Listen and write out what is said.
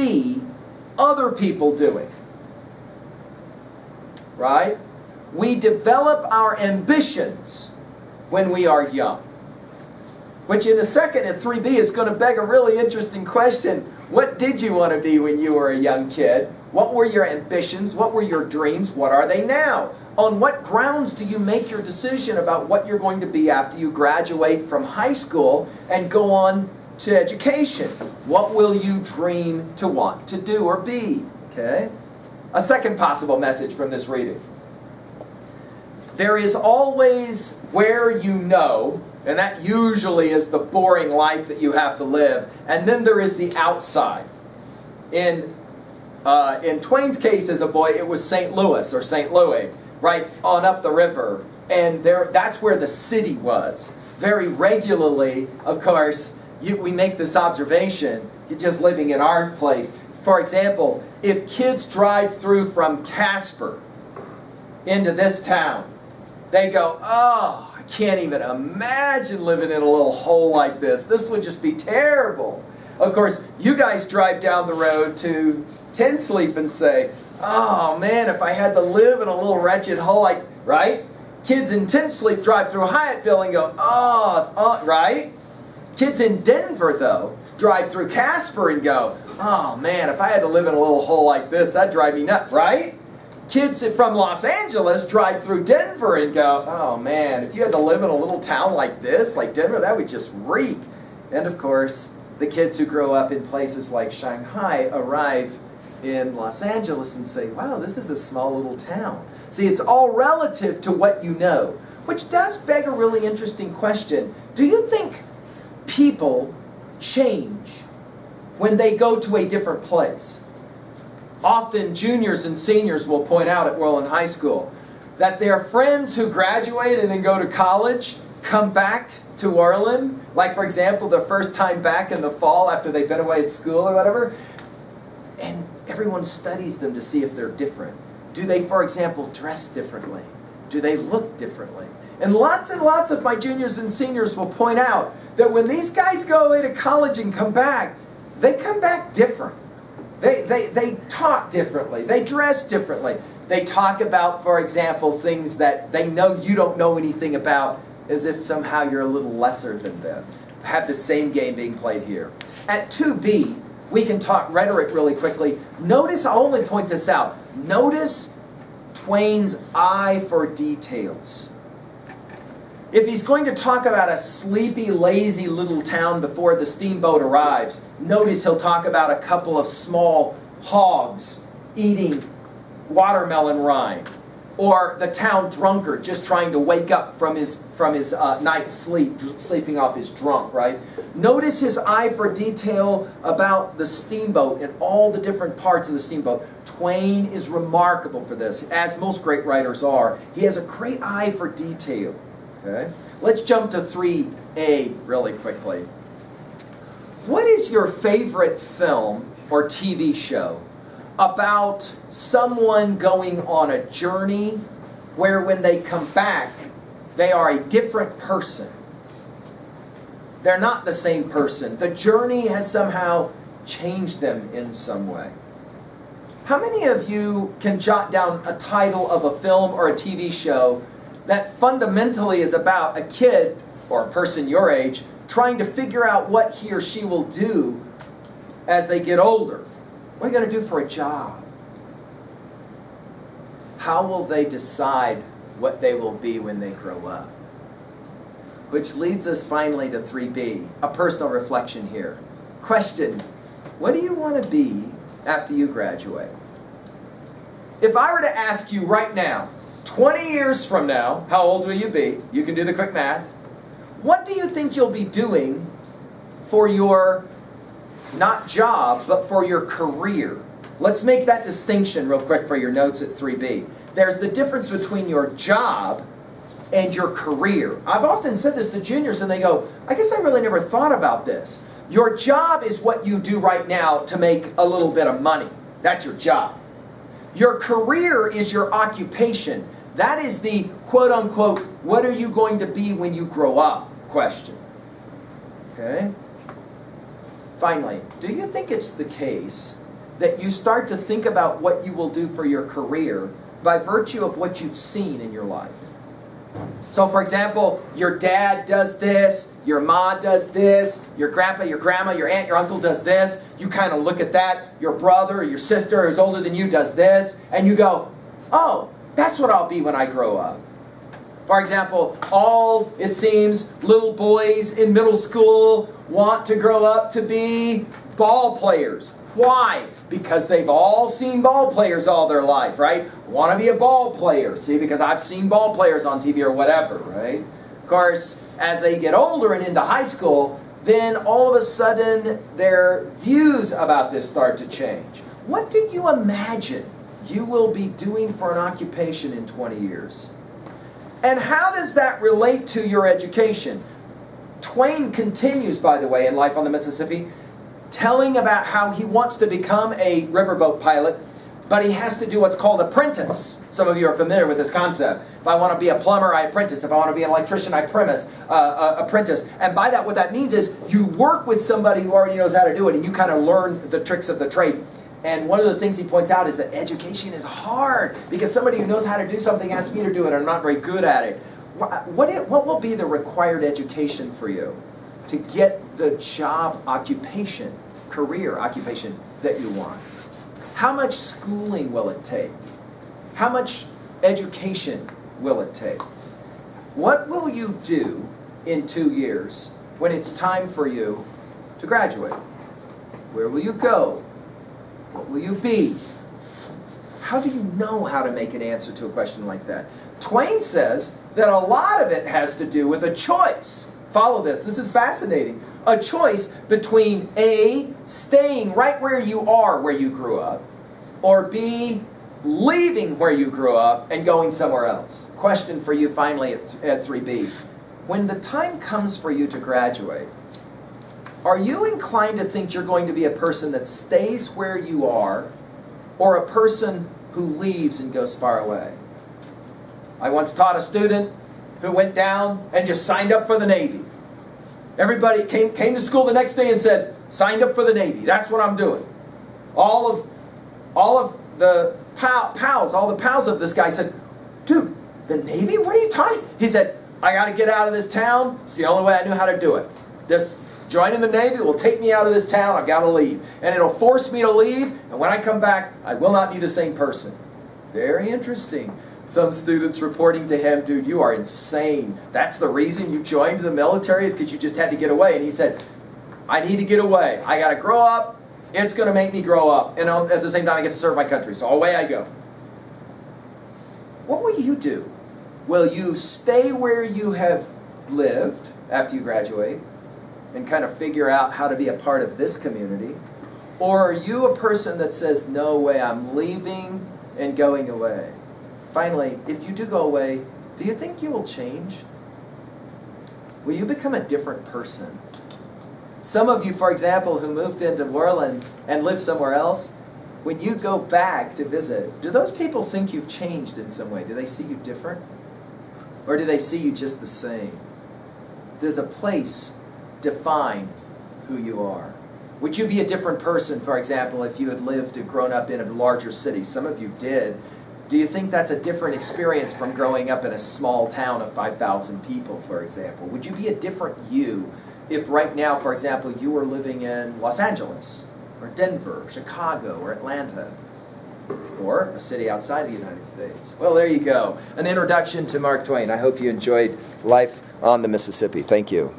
see other people doing. Right? We develop our ambitions when we are young. Which in a second at 3B is going to beg a really interesting question. What did you want to be when you were a young kid? What were your ambitions? What were your dreams? What are they now? On what grounds do you make your decision about what you're going to be after you graduate from high school and go on to education? What will you dream to want to do or be? Okay? A second possible message from this reading. There is always where you know, and that usually is the boring life that you have to live, and then there is the outside. In Twain's case as a boy, it was St. Louis or St. Louis, right on up the river, and that's where the city was. Very regularly, of course, we make this observation, just living in our place. For example, if kids drive through from Casper into this town, they go, oh, I can't even imagine living in a little hole like this. This would just be terrible. Of course, you guys drive down the road to Tin Sleep and say, oh man, if I had to live in a little wretched hole like, right? Kids in Tin Sleep drive through Hyattville and go, oh, right? Kids in Denver, though, drive through Casper and go, oh man, if I had to live in a little hole like this, that'd drive me nuts, right? Kids from Los Angeles drive through Denver and go, oh man, if you had to live in a little town like this, like Denver, that would just reek. And of course, the kids who grow up in places like Shanghai arrive in Los Angeles and say, wow, this is a small little town. See, it's all relative to what you know, which does beg a really interesting question. Do you think people change when they go to a different place? Often juniors and seniors will point out at Worland High School that their friends who graduate and then go to college come back to Worland, like for example, the first time back in the fall after they've been away at school or whatever, and everyone studies them to see if they're different. Do they, for example, dress differently? Do they look differently? And lots of my juniors and seniors will point out that when these guys go away to college and come back, they come back different. They talk differently. They dress differently. They talk about, for example, things that they know you don't know anything about, as if somehow you're a little lesser than them. Have the same game being played here. At 2B, we can talk rhetoric really quickly. Notice, I'll only point this out. Notice Twain's eye for details. If he's going to talk about a sleepy, lazy little town before the steamboat arrives, notice he'll talk about a couple of small hogs eating watermelon rind, or the town drunkard just trying to wake up from his night's sleep, sleeping off his drunk, right? Notice his eye for detail about the steamboat and all the different parts of the steamboat. Twain is remarkable for this, as most great writers are. He has a great eye for detail. Okay. Let's jump to 3A really quickly. What is your favorite film or TV show about someone going on a journey where when they come back, they are a different person? They're not the same person. The journey has somehow changed them in some way. How many of you can jot down a title of a film or a TV show that fundamentally is about a kid, or a person your age, trying to figure out what he or she will do as they get older? What are they going to do for a job? How will they decide what they will be when they grow up? Which leads us finally to 3B, a personal reflection here. Question, what do you want to be after you graduate? If I were to ask you right now, 20 years from now, how old will you be? You can do the quick math. What do you think you'll be doing for your, not job, but for your career? Let's make that distinction real quick for your notes at 3B. There's the difference between your job and your career. I've often said this to juniors and they go, I guess I really never thought about this. Your job is what you do right now to make a little bit of money. That's your job. Your career is your occupation. That is the quote-unquote, what are you going to be when you grow up question. Okay? Finally, do you think it's the case that you start to think about what you will do for your career by virtue of what you've seen in your life. So for example, your dad does this, your mom does this, your grandpa, your grandma, your aunt, your uncle does this. You kind of look at that. Your brother or your sister who's older than you does this. And you go, oh, that's what I'll be when I grow up. For example, all, it seems, little boys in middle school want to grow up to be ball players. Why? Because they've all seen ball players all their life, right? Want to be a ball player, see, because I've seen ball players on TV or whatever, right? Of course, as they get older and into high school, then all of a sudden their views about this start to change. What do you imagine you will be doing for an occupation in 20 years? And how does that relate to your education? Twain continues, by the way, in Life on the Mississippi, telling about how he wants to become a riverboat pilot, but he has to do what's called apprentice. Some of you are familiar with this concept. If I want to be a plumber, I apprentice. If I want to be an electrician, I apprentice. And by that, what that means is you work with somebody who already knows how to do it, and you kind of learn the tricks of the trade. And one of the things he points out is that education is hard because somebody who knows how to do something asks me to do it and I'm not very good at it. What will be the required education for you to get the job occupation, career occupation that you want? How much schooling will it take? How much education will it take? What will you do in 2 years when it's time for you to graduate? Where will you go? What will you be? How do you know how to make an answer to a question like that? Twain says that a lot of it has to do with a choice. Follow this. This is fascinating. A choice between A, staying right where you are where you grew up, or B, leaving where you grew up and going somewhere else. Question for you finally at 3B. When the time comes for you to graduate, are you inclined to think you're going to be a person that stays where you are or a person who leaves and goes far away? I once taught a student who went down and just signed up for the Navy. Everybody came to school the next day and said, signed up for the Navy. That's what I'm doing. All of the pals of this guy said, dude, the Navy? What are you talking? He said, I got to get out of this town. It's the only way I knew how to do it. Joining the Navy will take me out of this town. I've got to leave. And it'll force me to leave. And when I come back, I will not be the same person. Very interesting. Some students reporting to him, dude, you are insane. That's the reason you joined the military is because you just had to get away. And he said, I need to get away. I got to grow up. It's going to make me grow up. And at the same time, I get to serve my country. So away I go. What will you do? Will you stay where you have lived after you graduate and kind of figure out how to be a part of this community? Or are you a person that says, no way, I'm leaving and going away? Finally, if you do go away, do you think you will change? Will you become a different person? Some of you, for example, who moved into Worland and live somewhere else, when you go back to visit, do those people think you've changed in some way? Do they see you different? Or do they see you just the same? Does a place define who you are? Would you be a different person, for example, if you had lived and grown up in a larger city? Some of you did. Do you think that's a different experience from growing up in a small town of 5,000 people, for example? Would you be a different you if right now, for example, you were living in Los Angeles, or Denver, or Chicago, or Atlanta, or a city outside the United States? Well, there you go. An introduction to Mark Twain. I hope you enjoyed Life on the Mississippi. Thank you.